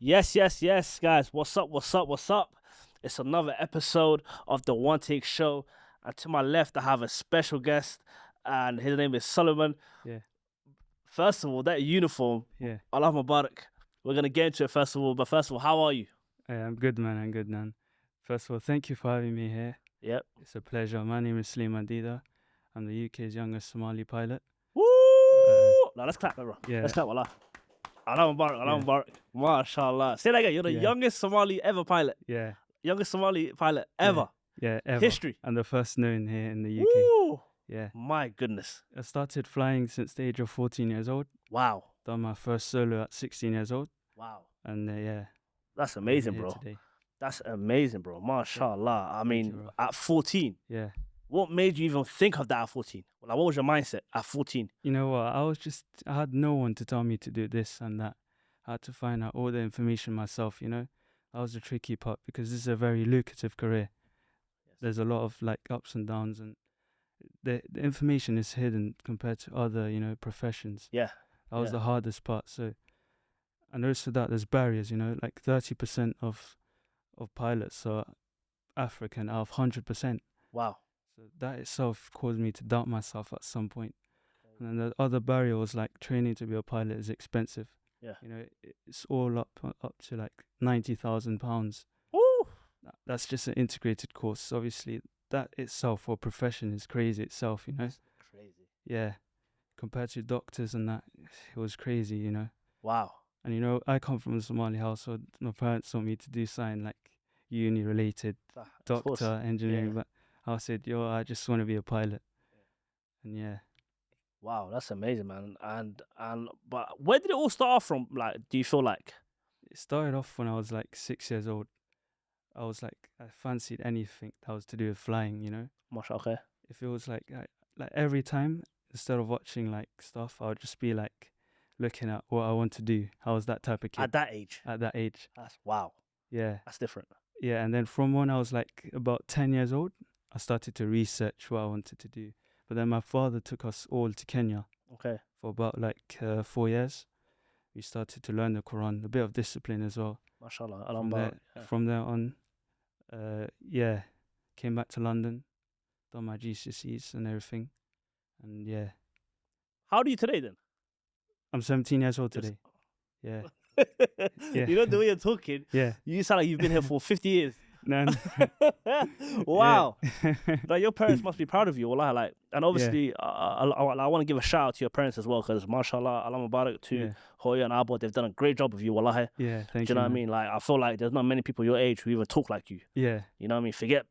Yes, guys. What's up? It's another episode of the One Take Show. And to my left, I have a special guest, and his name is Solomon. Yeah, First of all, that uniform, yeah. Allah Mubarak. We're going to get into it first of all. But first of all, how are you? I'm good, man. I'm good, man. First of all, thank you for having me here. Yep. It's a pleasure. My name is Sleeman Dida. I'm the UK's youngest Somali pilot. Woo! Now, let's clap, bro. Yeah. Let's clap, Allah. Allah Mubarak, Allah Yeah. Mubarak. MashaAllah. Say that again. You're the Yeah. youngest Somali ever pilot. Yeah, Youngest Somali pilot ever. yeah, ever. History. I'm the first known here in the UK. Woo! Yeah. My goodness. I started flying since the age of 14 years old. Wow. Done my first solo at 16 years old. Wow. And yeah. That's I'm amazing, here bro. Today. That's amazing, bro. MashaAllah. I mean, you, bro. at 14, Yeah. what made you even think of that at 14? Like, what was your mindset at 14? You know what? I had no one to tell me to do this and that. I had to find out all the information myself, you know? That was the tricky part because this is a very lucrative career. There's a lot of like ups and downs, and the information is hidden compared to other, professions. Yeah. That was yeah. the hardest part. So, and also that there's barriers, like 30% of pilots are African out of 100%. Wow. So that itself caused me to doubt myself at some point. And then the other barrier was like training to be a pilot is expensive. Yeah. It's all up to like £90,000. Woo! That's just an integrated course. Obviously, that itself for a profession is crazy itself, That's crazy. Yeah. Compared to doctors and that, it was crazy, Wow. And, I come from a Somali household. My parents want me to do something like uni-related, Of course. doctor, engineering, Yeah. but I said, I just want to be a pilot. And yeah. Wow, that's amazing, man. But where did it all start off from? Like, do you feel like? It started off when I was like 6 years old. I was like, I fancied anything that was to do with flying, Mashallah, okay. If it was like every time, instead of watching like stuff, I would just be like looking at what I want to do. I was that type of kid. At that age? At that age. That's wow. Yeah. That's different. Yeah, and then from when I was like about 10 years old, I started to research what I wanted to do. But then my father took us all to Kenya. Okay. For about like 4 years. We started to learn the Quran, a bit of discipline as well. Mashallah. From there on, came back to London, done my GCSEs and everything. And yeah. How old are you today then? I'm 17 years old today. Yeah. Yeah. You know the way you're talking? Yeah. You sound like you've been here for 50 years. No. Wow. Like, your parents must be proud of you, wallah. Like, and obviously, I want to give a shout out to your parents as well, because mashallah, Allah Mubarak to Hoya and Abo. They've done a great job of you, wallah. Yeah, thank you. Do you know what I mean? Like, I feel like there's not many people your age who even talk like you. Yeah. You know what I mean? Forget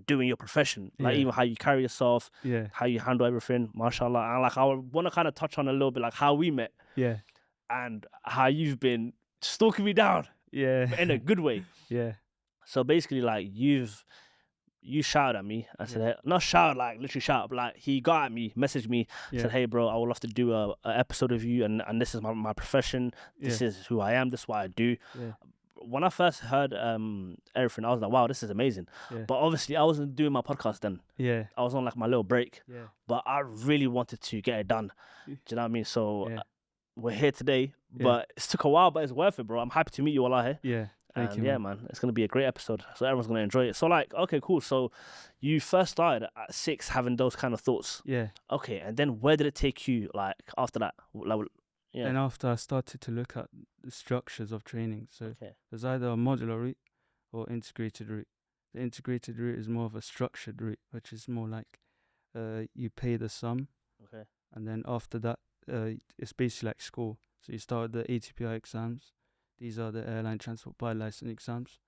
doing your profession. Like, even how you carry yourself, how you handle everything, mashallah. And like, I want to kind of touch on a little bit like how we met. Yeah. And how you've been stalking me down. Yeah. In a good way. Yeah. So basically, like, you shouted at me. I said, hey, not shout, like literally shout, but like he got at me, messaged me, said, hey bro, I would love to do a episode of you, and this is my profession. This is who I am. This is what I do. Yeah. When I first heard everything, I was like, wow, this is amazing. Yeah. But obviously, I wasn't doing my podcast then. Yeah. I was on like my little break. Yeah. But I really wanted to get it done. Do you know what I mean? So we're here today, Yeah. but it took a while, but it's worth it, bro. I'm happy to meet you, Allah. Yeah. Thank you, yeah, man, it's gonna be a great episode. So everyone's gonna enjoy it. So like, okay, cool. So you first started at 6 having those kind of thoughts. Yeah. Okay, and then where did it take you? Like after that, like, yeah. And after I started to look at the structures of training, so there's either a modular route or integrated route. The integrated route is more of a structured route, which is more like you pay the sum. Okay. And then after that, it's basically like school. So you start with the ATPI exams. These are the airline transport pilot license exams.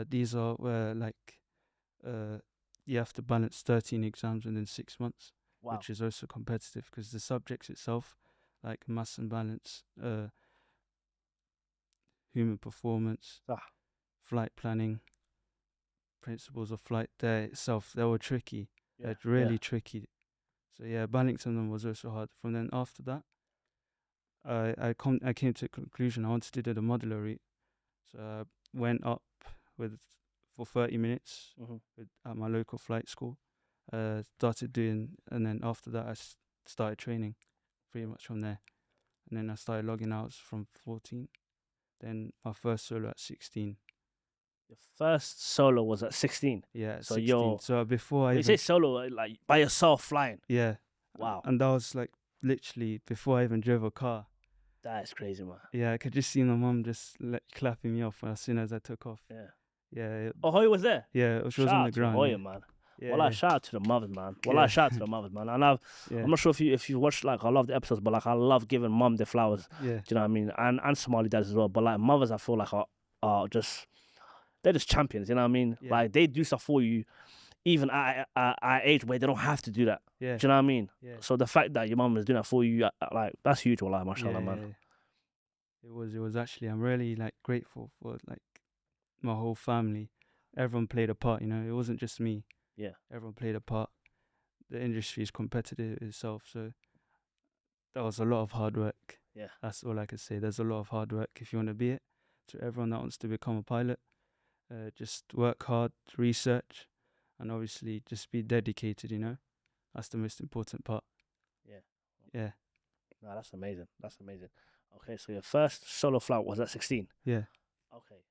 These are where you have to balance 13 exams within 6 months, which is also competitive because the subjects itself, like mass and balance, human performance, flight planning, principles of flight, they were tricky. They're really tricky. So balancing them was also hard. From then after that, I came to a conclusion. I wanted to do the modular route, so I went up for 30 minutes at my local flight school. Started doing, and then after that I started training, pretty much from there. And then I started logging hours from 14. Then my first solo at 16. Your first solo was at 16. Yeah, at So 16. you're So before I when you even say solo, like by yourself flying. yeah, Wow, and that was like literally before I even drove a car. that is crazy, man. Yeah, I could just see my mum just clapping me off as soon as I took off. Yeah. Yeah, Oh, Hoya was there. yeah, she was Shout on out the to ground. Hoya, Yeah, man. yeah, Well, I yeah. shout out to the mothers, man. Well, Yeah. I shout out to the mothers, man. And Yeah. I'm not sure if you watched, like, I love the episodes, but like I love giving mum the flowers. Yeah. Do you know what I mean? And Somali dads as well. But like mothers, I feel like are just they're just champions. You know what I mean? Yeah. Like they do stuff for you, even at age where they don't have to do that. Yeah. Do you know what I mean? Yeah. So the fact that your mum is doing that for you, like that's huge. Wallah, mashallah, man. It was actually, I'm really like grateful for like my whole family. Everyone played a part, you know. It wasn't just me. Yeah. Everyone played a part. The industry is competitive itself, so that was a lot of hard work. Yeah. That's all I could say. There's a lot of hard work if you want to be it. To everyone that wants to become a pilot, just work hard, research, and obviously just be dedicated, you know. That's the most important part. Yeah. Yeah. No, that's amazing. That's amazing. Okay, so your first solo flight was at 16. Yeah. Okay.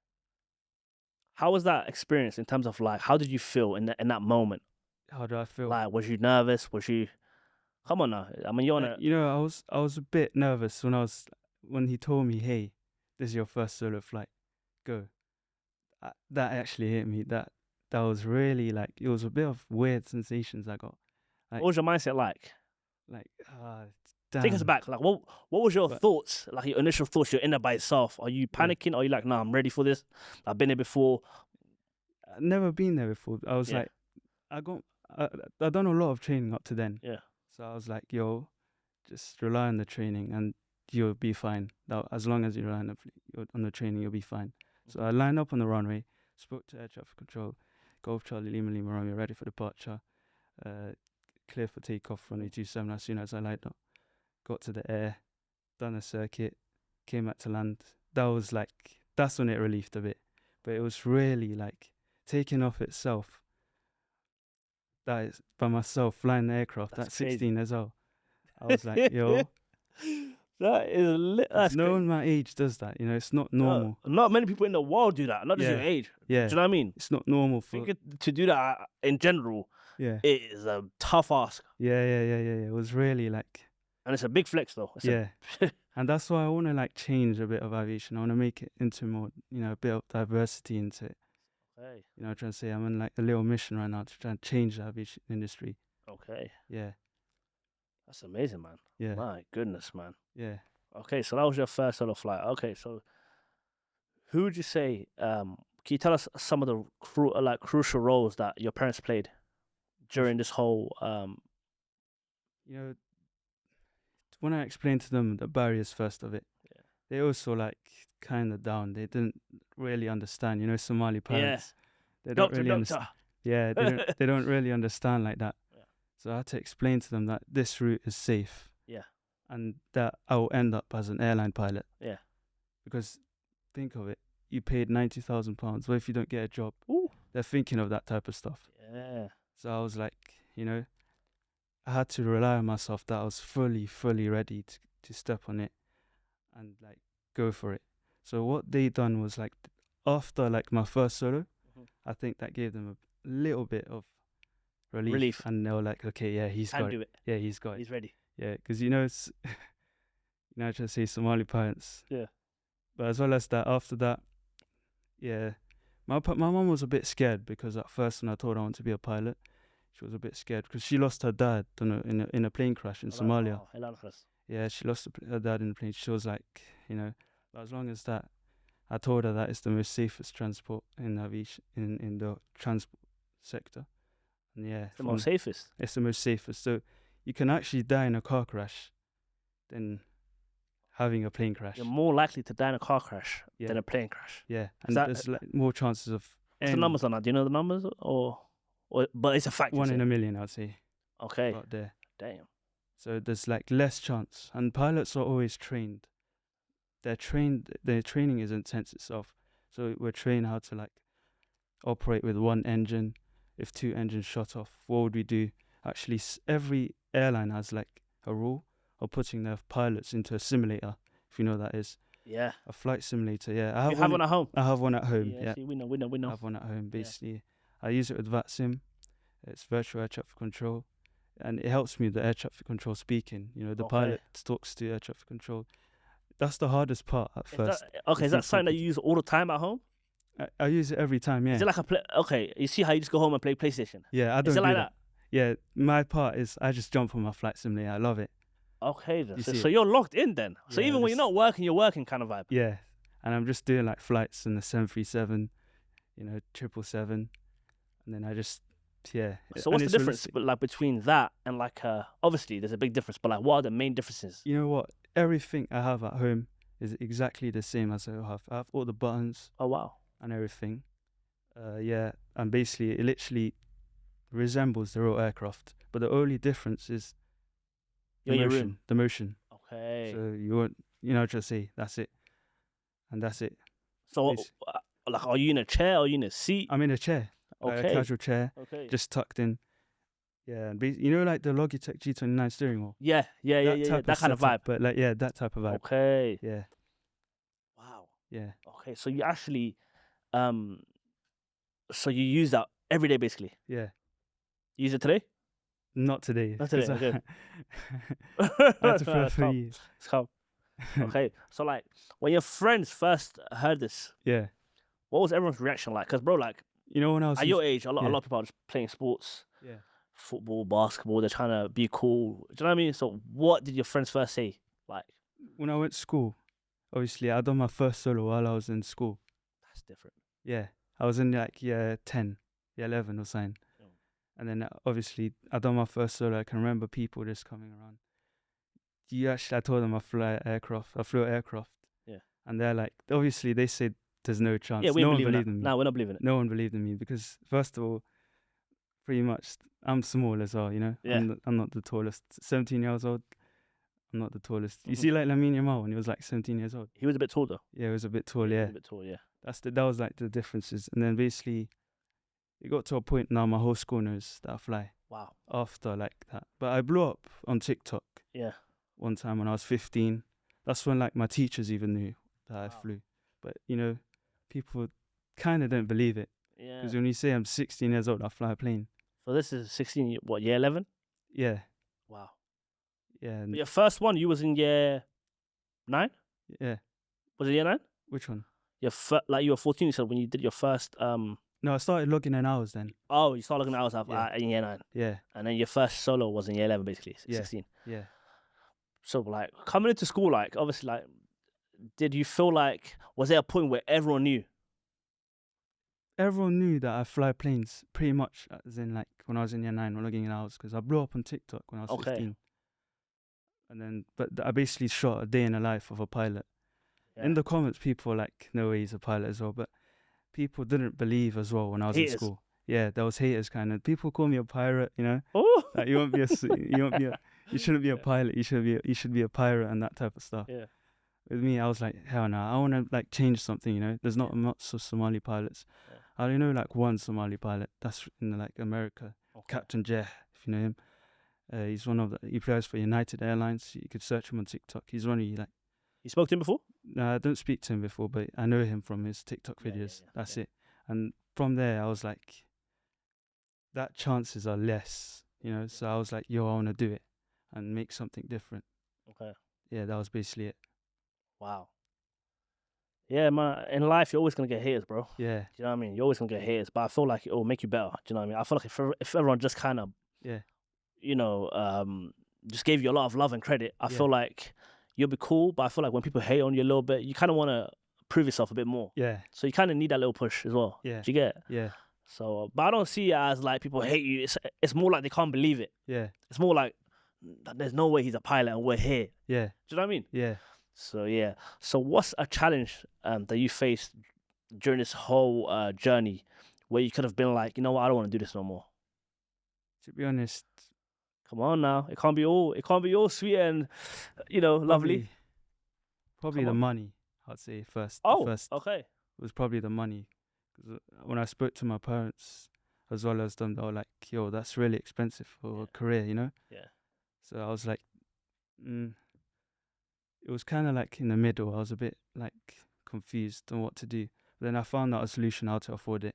How was that experience in terms of like how did you feel in that moment? How do I feel? Like was you nervous? Was you come on now. I mean you're on a You know, I was a bit nervous when he told me, "Hey, this is your first solo flight. Go." That actually hit me. That was really like, it was a bit of weird sensations I got. Like, what was your mindset like? Like, damn. Take us back. Like what was your But- thoughts? Like your initial thoughts, you're in there by yourself. Are you panicking? Or are you like, nah, I'm ready for this? I've been there before. I've never been there before. I was Yeah. like, I done a lot of training up to then. Yeah. So I was like, yo, just rely on the training and you'll be fine. As long as you rely on the training, you'll be fine. So I lined up on the runway, spoke to air traffic control, Golf Charlie Lima Lima Romeo, ready for departure, clear for takeoff, runway 27 as soon as I lined up. Got to the air, done a circuit, came back to land. That's when it relieved a bit. But it was really like taking off itself. That is by myself flying the aircraft That's at 16 crazy. as well. I was like, yo, That is lit. That's no crazy. one my age does that. You know, it's not normal. Not many people in the world do that. Not just your age. Yeah. Do you know what I mean? It's not normal I for. think to do that in general, Yeah. it is a tough ask. Yeah. It was really like. And it's a big flex though. And that's why I want to like change a bit of aviation. I want to make it into more, you know, a bit of diversity into it. Okay. You know, trying to say I'm on like a little mission right now to try and change the aviation industry. Okay. Yeah. That's amazing, man. Yeah. My goodness, man. Yeah. Okay, so that was your first solo flight. Okay, so who would you say? Can you tell us some of the crucial roles that your parents played during this whole? You know, when I explained to them the barriers first of it, they also like kind of down. They didn't really understand. You know, Somali parents. They don't really understand. Yeah, they don't really understand like that. Yeah. So I had to explain to them that this route is safe. Yeah. And that I will end up as an airline pilot. Yeah. Because think of it, you paid £90,000. What if you don't get a job? Ooh. They're thinking of that type of stuff. Yeah. So I was like, you know, I had to rely on myself that I was fully ready to step on it and like go for it. So what they done was like after like my first solo, I think that gave them a little bit of relief. And they were like, okay, yeah, he's got it. Yeah, he's got it. He's ready. Yeah, because you know, it's, you know, I just say Somali parents. Yeah. But as well as that, after that, yeah, my mum was a bit scared because at first when I told her I want to be a pilot, she was a bit scared because she lost her dad in a plane crash in Somalia. Yeah, she lost her dad in a plane. She was like, you know, but as long as that, I told her that it's the most safest transport in aviation, in the transport sector. And yeah, It's the most safest. It's the most safest. So you can actually die in a car crash than having a plane crash. You're more likely to die in a car crash than a plane crash. Yeah, and there's like more chances of. What's the numbers on that? Do you know the numbers, or but it's a fact. 1 in a million, I'd say. Okay. Out there. Damn. So there's like less chance, and pilots are always trained. They're trained. Their training is intense itself. So we're trained how to like operate with one engine. If 2 engines shut off, what would we do? Actually, every airline has like a rule of putting their pilots into a simulator, if you know what that is. Yeah. A flight simulator. Yeah, I You have have one. one at home. I have one at home. Yeah. Yeah, See, we know. I have one at home. Yeah. Basically, I use it with VATSIM. It's virtual air traffic control, and it helps me with the air traffic control speaking. You know, the Okay. pilot talks to air traffic control. That's the hardest part at first. Is that something that you use all the time at home? I use it every time. Yeah. Is it like okay, you see how you just go home and play PlayStation? Yeah, I don't Is it do like that. Yeah, my part is I just jump on my flight simulator. I love it. Okay, then. You So, see so you're locked in then. So Yeah, even when you're not working, you're working kind of vibe. Yeah, and I'm just doing like flights in the 737, 777, and then I just So what's the difference like between that and like obviously there's a big difference, but like what are the main differences? You know what? Everything I have at home is exactly the same as I have. I have all the buttons. Oh wow. And everything. And basically it literally resembles the real aircraft, but the only difference is the motion. The motion. Okay. So just say that's it, and that's it. So like, are you in a chair or are you in a seat? I'm in a chair. Okay. A casual chair. Okay. Just tucked in. Yeah, and like the Logitech G29 steering wheel. Yeah. That kind of vibe. But that type of vibe. Okay. Yeah. Wow. Yeah. Okay, so you actually, so you use that every day basically. Yeah. You use it today? Not today. Not today. Okay. I had to prep for you. It's calm. Okay, so like when your friends first heard this, yeah, what was everyone's reaction like? Because bro, like when I was at your age, a lot of people are just playing sports. Yeah. Football, basketball. They're trying to be cool. Do you know what I mean? So what did your friends first say? Like when I went to school, obviously I done my first solo while I was in school. That's different. Yeah, I was in like year 10, year 11 or something. And then obviously I done my first solo. I can remember people just coming around. I told them I flew aircraft. Yeah. And they're like, obviously they said there's no chance. Yeah, no one believed in me. No, we're not believing it. No one believed in me because first of all, pretty much I'm small as well, Yeah. I'm not the tallest. 17 years old, I'm not the tallest. You see like Lamine Yamal when he was like 17 years old. He was a bit tall though. Yeah, he was a bit tall, yeah. He was a bit tall, yeah. That was like the differences. And then basically it got to a point now my whole school knows that I fly. Wow. After like that. But I blew up on TikTok. Yeah. One time when I was 15. That's when like my teachers even knew that I flew. But people kind of don't believe it. Yeah. Because when you say I'm 16 years old, I fly a plane. So this is 16, what, year 11? Yeah. Wow. Yeah. But your first one, you was in year 9? Yeah. Was it year 9? Which one? Like you were 14, you said, when you did your first... No, I started logging in hours then. Oh, you started logging in hours in year 9. Yeah. And then your first solo was in year 11, basically, 16. Yeah. So, like, coming into school, like, obviously, like, did you feel like, was there a point where everyone knew? Everyone knew that I fly planes, pretty much, as in, like, when I was in year 9, or logging in hours, because I blew up on TikTok when I was 15. And then, but I basically shot a day in the life of a pilot. Yeah. In the comments, people were like, no way he's a pilot as well, but people didn't believe as well when I was in school. Yeah, there was haters kind of. People call me a pirate, Oh. Like, you shouldn't be a pilot. You should be a pirate and that type of stuff. Yeah. With me, I was like, hell no. I want to like change something. There's not lots of Somali pilots. Yeah. I only know like one Somali pilot. That's in like America. Okay. Captain Jeh, if you know him. He's he flies for United Airlines. You could search him on TikTok. He's one of you like. You spoke to him before? No, I don't speak to him before, but I know him from his TikTok videos. That's it. And from there, I was like, that chances are less, So I was like, I want to do it and make something different. Okay. Yeah, that was basically it. Wow. Yeah, man. In life, you're always gonna get haters, bro. Yeah. Do you know what I mean? You're always gonna get haters, but I feel like it will make you better. Do you know what I mean? I feel like if everyone just kind of, just gave you a lot of love and credit, I feel like you'll be cool. But I feel like when people hate on you a little bit, you kind of want to prove yourself a bit more. Yeah. So you kind of need that little push as well. Yeah. Do you get it? Yeah. So, but I don't see it as like people hate you. It's more like they can't believe it. Yeah. It's more like there's no way he's a pilot and we're here. Yeah. Do you know what I mean? Yeah. So yeah. So what's a challenge that you faced during this whole journey where you could have been like, you know what, I don't want to do this no more? To be honest, come on now. It can't be all sweet and lovely. Probably the money, I'd say first. Okay. It was probably the money. Because when I spoke to my parents as well as them, they were like, yo, that's really expensive for a career, Yeah. So I was like, it it was kind of like in the middle. I was a bit like confused on what to do. But then I found out a solution how to afford it.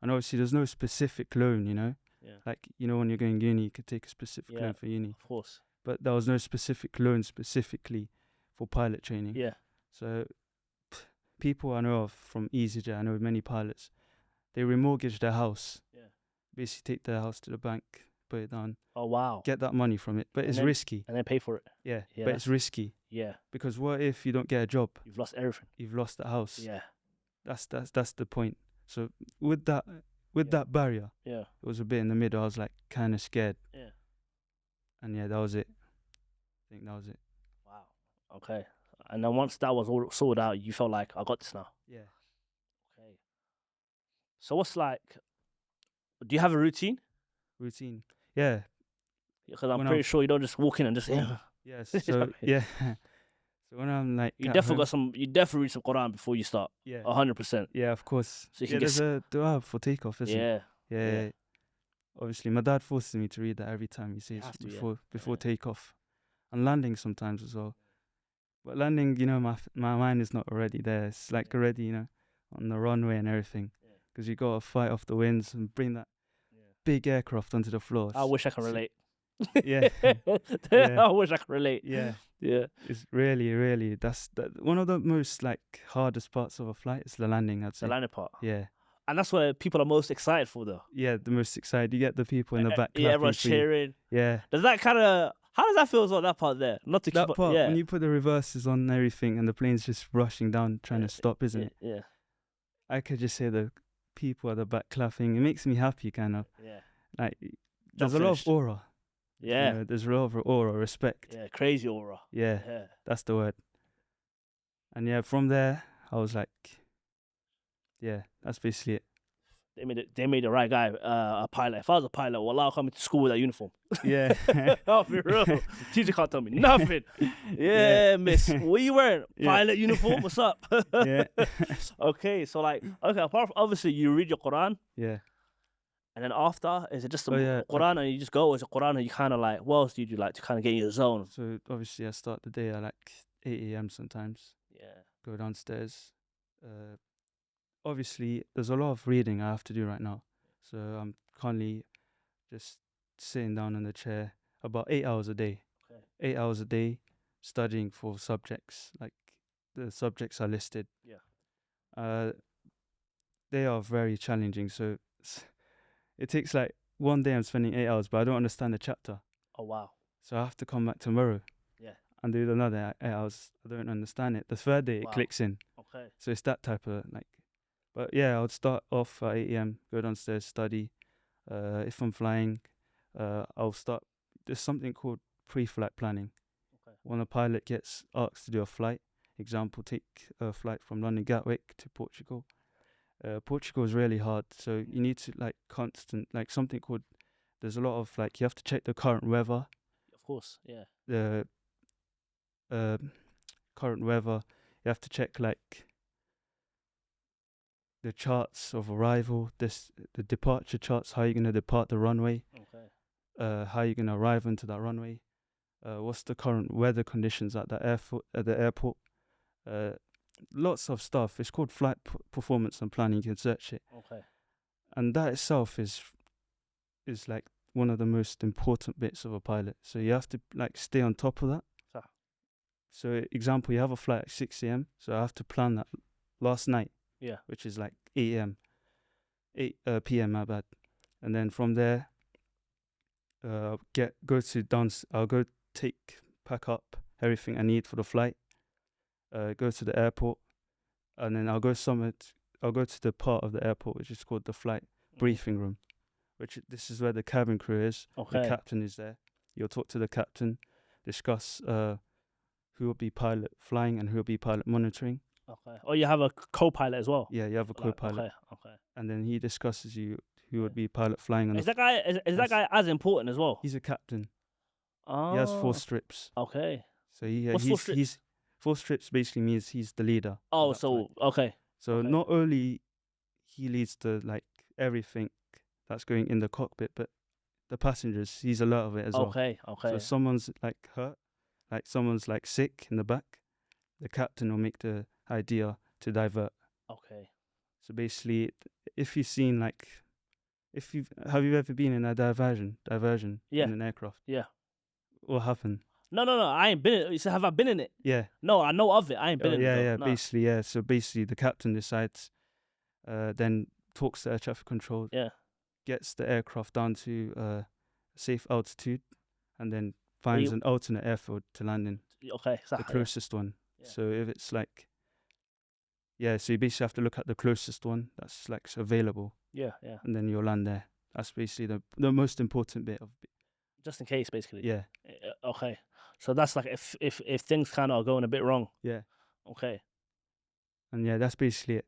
And obviously, there's no specific loan, you know. Yeah. Like, you know, when you're going uni, you could take a specific loan for uni. Of course. But there was no specific loan specifically for pilot training. Yeah. So people I know of from EasyJet, I know many pilots, they remortgage their house. Yeah. Basically take their house to the bank, put it down. Oh, wow. Get that money from it. But it's risky. And then pay for it. Yeah. But it's risky. Yeah. Because what if you don't get a job? You've lost everything. You've lost the house. Yeah. That's the point. So with that barrier, it was a bit in the middle. I was like kind of scared. Yeah. And yeah, that was it. I think that was it. Wow. Okay. And then once that was all sorted out, you felt like, I got this now. Yeah. Okay. So what's like, do you have a routine? Routine. Yeah. Because I'm pretty sure you don't just walk in and just Yes. So yeah. So when I'm like, you definitely read some Quran before you start. Yeah. 100%. Yeah, of course. So you can there's a dua for takeoff, isn't it? Yeah. Yeah. Obviously, my dad forces me to read that every time he says before takeoff, and landing sometimes as well. But landing, you know, my mind is not already there. It's like already, you know, on the runway and everything, because you got to fight off the winds and bring that big aircraft onto the floor. I wish I could relate. Yeah. I wish I could relate. Yeah. Yeah. It's really that's one of the most like hardest parts of a flight is the landing, I'd say. The landing part. Yeah. And that's where people are most excited for, though. Yeah, the most excited. You get the people in the back clapping. Yeah, everyone's cheering. Yeah. Does that kind of, how does that feel as well, that part there? Not to that keep part, when you put the reverses on and everything and the plane's just rushing down trying to stop, isn't it? Yeah. I could just say the people at the back clapping. It makes me happy, kind of. Yeah. Like, there's a lot of aura. Yeah. You know, there's a lot of aura, respect. Yeah, crazy aura. Yeah. That's the word. And yeah, from there, I was like, yeah, that's basically it. They made the right guy a pilot. If I was a pilot, I'll come into school with that uniform. Yeah. I'll be real. Teacher can't tell me nothing. Yeah, miss. What are you wearing? Pilot uniform? What's up? Yeah. Okay, so like, apart from, obviously, you read your Quran. Yeah. And then after, is it just the Quran and you just go? Or is it Quran and you kind of like, what else do you do like to kind of get in your zone? So obviously I start the day at like 8 a.m. sometimes. Yeah. Go downstairs. Obviously there's a lot of reading I have to do right now. So I'm currently just sitting down in the chair about 8 hours a day. Okay. 8 hours a day studying for subjects. Like the subjects are listed. Yeah. They are very challenging. So it takes like one day I'm spending 8 hours, but I don't understand the chapter. Oh, wow. So I have to come back tomorrow. Yeah. And do another 8 hours. I don't understand it. The third day it clicks in. Okay. So it's that type of like, but yeah, I would start off at 8 a.m., go downstairs, study. If I'm flying, I'll start, there's something called pre-flight planning. Okay. When a pilot gets asked to do a flight, example, take a flight from London Gatwick to Portugal. Portugal is really hard, so you need to like something called, there's a lot of like, you have to check the current weather. Of course, yeah. The current weather, you have to check like the charts of arrival, the departure charts, how you're going to depart the runway. Okay. How you're going to arrive into that runway. What's the current weather conditions at the airport. Lots of stuff. It's called flight performance and planning. You can search it. Okay. And that itself is like one of the most important bits of a pilot. So you have to like stay on top of that. So example, you have a flight at 6 a.m. So I have to plan that last night. Yeah. Which is like 8 a.m. 8 p.m. my bad. And then from there, I'll go pack up everything I need for the flight. Go to the airport, and then I'll go to the part of the airport which is called the flight briefing room, this is where the cabin crew is. Okay. The captain is there. You'll talk to the captain, discuss who will be pilot flying and who will be pilot monitoring. Okay. Oh, you have a co-pilot as well? Yeah, you have a co-pilot. Okay. And then he discusses who would be pilot flying. Is that guy as important as well? He's a captain. Oh. He has 4 strips. Okay. So what's 4 strips? 4 strips basically means he's the leader. Oh, so okay. So not only he leads the everything that's going in the cockpit, but the passengers, he's alert of it as well. Okay. So if someone's hurt, like someone's like sick in the back, the captain will make the idea to divert. Okay. So basically, if you've seen like, have you ever been in a diversion Yeah. in an aircraft? Yeah. What happened? No, I ain't been in it. You said, have I been in it? Yeah. No, I know of it. I ain't been in it, though. Yeah. Nah. Basically, yeah. So basically, the captain decides, then talks to air traffic control. Yeah. Gets the aircraft down to a safe altitude, and then finds an alternate airfield to land in. Okay. The closest one. Yeah. So if it's like, so you basically have to look at the closest one that's like available. Yeah. And then you'll land there. That's basically the most important bit of. Just in case, basically. Yeah. Okay. So that's like if things kind of are going a bit wrong. Yeah. Okay. And yeah, that's basically it.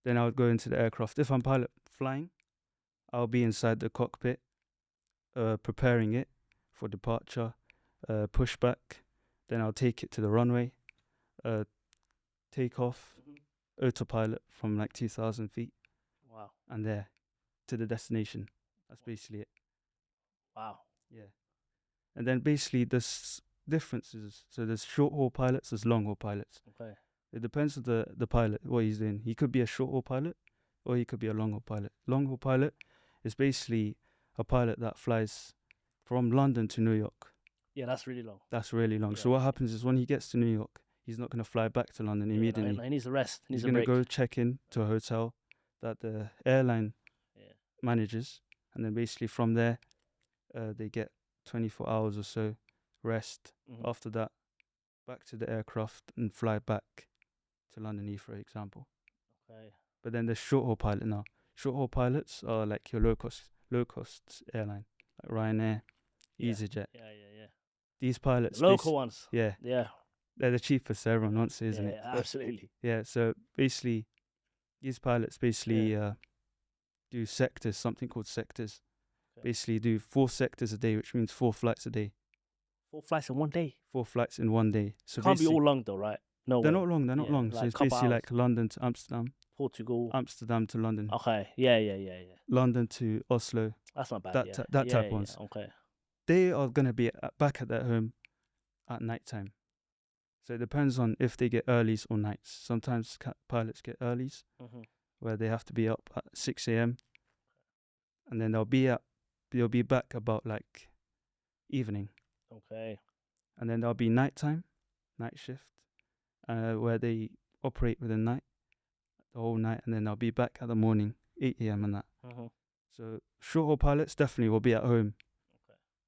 Then I would go into the aircraft. If I'm pilot flying, I'll be inside the cockpit, preparing it for departure, pushback. Then I'll take it to the runway, take off, autopilot from like 2,000 feet. Wow. And there to the destination. That's basically it. Wow. Yeah. And then basically there's differences. So there's short haul pilots, there's long haul pilots. Okay. It depends on the pilot, what he's doing. He could be a short haul pilot or he could be a long haul pilot. Long haul pilot is basically a pilot that flies from London to New York. Yeah, that's really long. That's really long. Yeah. So what happens is when he gets to New York, he's not going to fly back to London immediately. No, he needs a rest. He's going to go check in to a hotel that the airline manages. And then basically from there, they get 24 hours or so rest. After that, back to the aircraft and fly back to London Heathrow, for example. Okay. But then there's short haul pilot now. Short haul pilots are like your low cost airline, like Ryanair, EasyJet. Yeah. These pilots, local ones. Yeah. They're the cheapest, so everyone wants it, isn't it? Yeah, absolutely. Yeah, so basically, these pilots basically do sectors, something called sectors. Okay. Basically do 4 sectors a day, which means 4 flights a day. 4 flights in one day? 4 flights in one day. So can't be all long though, right? No, they're not long. They're not long. Like so it's basically hours. like London to Amsterdam, Portugal, Amsterdam to London. Okay, yeah. London to Oslo. That's not bad. That type ones. Okay. They are gonna be back at their home at night time. So it depends on if they get earlies or nights. Sometimes pilots get earlies, where they have to be up at 6 a.m. and then they'll be back about like evening. Okay. And then there'll be night shift, where they operate within night, the whole night, and then they'll be back at the morning, 8 a.m. and that. So short haul pilots definitely will be at home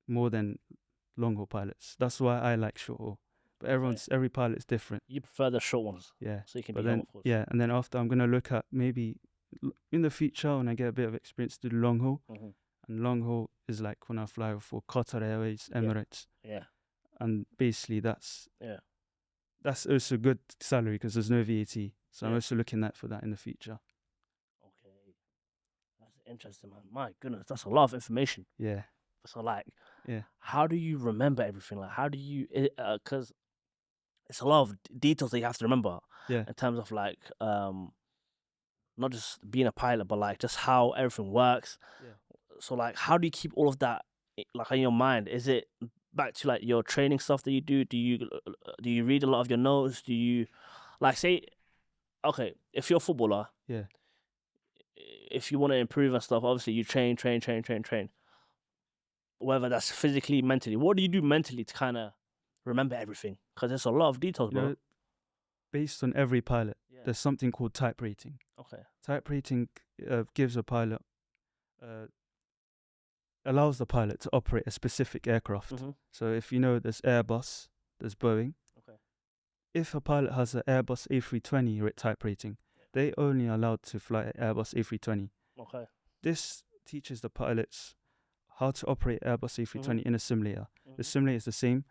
more than long haul pilots. That's why I like short haul. But every pilot's different. You prefer the short ones. Yeah. So you can be home, of course. Yeah, and then after I'm gonna look at maybe in the future when I get a bit of experience to do long haul. And long haul is like when I fly for Qatar Airways, Emirates. Yeah. And basically that's also good salary because there's no VAT. So I'm also looking for that in the future. Okay. That's interesting, man. My goodness, that's a lot of information. Yeah. So how do you remember everything? Like, how do you? Because it's a lot of details that you have to remember. Yeah. In terms of like, not just being a pilot, but like just how everything works. Yeah. So like, how do you keep all of that like in your mind? Is it back to like your training stuff that you do? Do you read a lot of your notes? Do you like say, okay, if you're a footballer, if you want to improve and stuff, obviously you train. Whether that's physically, mentally, what do you do mentally to kind of remember everything? Because there's a lot of details, bro. Based on every pilot, there's something called type rating. Okay. Type rating gives a pilot, allows the pilot to operate a specific aircraft. So if you know there's Airbus, there's Boeing. Okay. If a pilot has an Airbus A320 type rating, they only allowed to fly an Airbus A320. Okay. This teaches the pilots how to operate Airbus A320 in a simulator. The simulator is the same.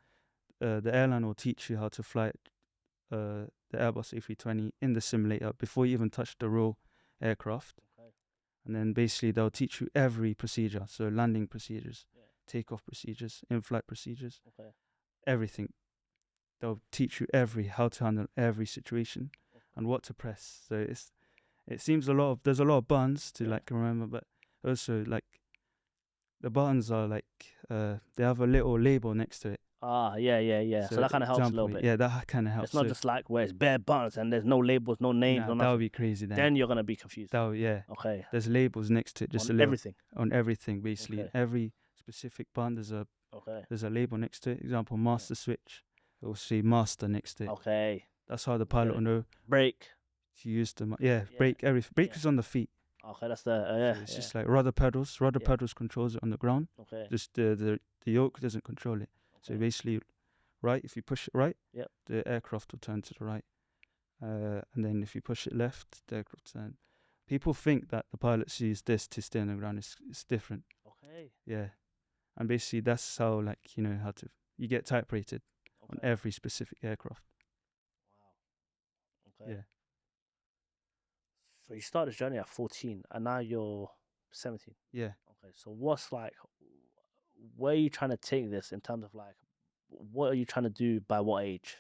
The airline will teach you how to fly the Airbus A320 in the simulator before you even touch the real aircraft. Okay. And then basically they'll teach you every procedure. So landing procedures, takeoff procedures, in-flight procedures, everything. They'll teach you how to handle every situation and what to press. So it seems there's a lot of buttons to like remember, but also like the buttons are like they have a little label next to it Yeah. So that kind of helps a little bit. Yeah, that kind of helps. It's not just like where it's bare buttons and there's no labels, no names, no that nothing. would be crazy then. Then you're gonna be confused. Yeah. Okay. There's labels next to it, just On a little. everything. On everything, basically. Okay. Every specific button, there's a label next to it. Example, master switch. It will say master next to it. Okay. That's how the pilot will know. Brake. To use the brake. Everything. Brake is on the feet. Okay, that's the So it's just like rudder pedals. Rudder pedals controls it on the ground. Okay. Just the yoke doesn't control it. Okay. So basically, right. If you push it right, the aircraft will turn to the right. And then if you push it left, the aircraft turn. People think that the pilots use this to stay on the ground. It's different. Okay. Yeah, and basically that's how how to you get type rated on every specific aircraft. Wow. Okay. Yeah. So you started this journey at 14, and now you're 17. Yeah. Okay. So where are you trying to take this in terms of what are you trying to do by what age?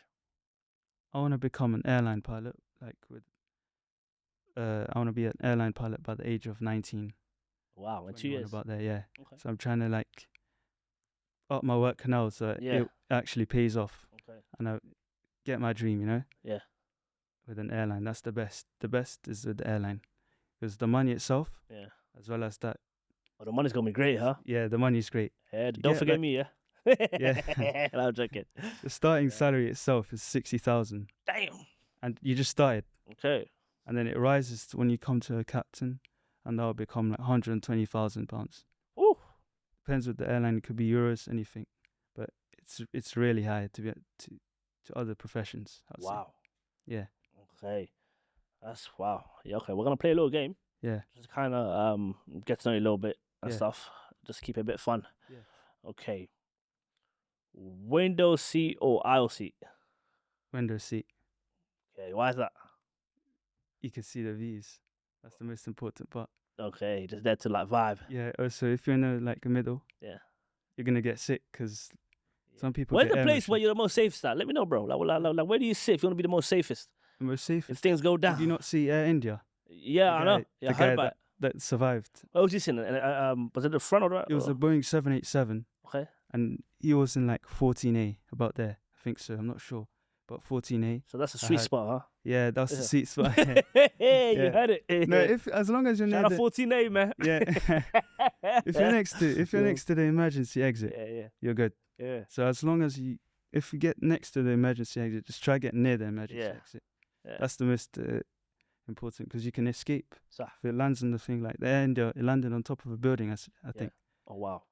I want to become an airline pilot, I want to be an airline pilot by the age of 19. Wow, in 2 years. About there, yeah. Okay. So I'm trying to up my work now so it actually pays off. Okay. And I get my dream, Yeah. With an airline, that's the best. The best is with the airline, because the money itself, as well as that. Oh, the money's gonna be great, huh? Yeah, the money's great. Yeah, don't forget me, yeah. Yeah. I'm joking. The starting salary itself is 60,000. Damn. And you just started. Okay. And then it rises when you come to a captain, and that'll become like £120,000. Ooh. Depends with the airline. It could be euros, anything, but it's really high to other professions. Wow. Yeah. Okay. That's wow. Yeah. Okay, we're gonna play a little game. Yeah. Just kind of get to know you a little bit and stuff. Just keep it a bit fun. Yeah. Okay. Window seat or aisle seat? Window seat. Okay. Why is that? You can see the views. That's the most important part. Okay, just there to vibe. Yeah. Also, if you're in the middle, you're gonna get sick because some people. Where's the place where you're the most safest at? Let me know, bro. Like where do you sit if you want to be the most safest? The most safest. If things go down. Did you not see Air India? Yeah, I know. Yeah, I heard about it. That survived. What was he sitting? Was it the front or the? It was a Boeing 787. Okay. And he was in 14A, about there. I think so. I'm not sure. But 14A. So that's a sweet spot, huh? Yeah, that's the sweet spot. Hey, you heard it. No, as long as you're near the 14A, man. Yeah. if you're next to the emergency exit, you're good. Yeah. So as long as if you get next to the emergency exit, just try get near the emergency exit. Yeah. That's the most important, because you can escape. So if it lands on the thing like the India, it landed on top of a building, I think. Oh wow.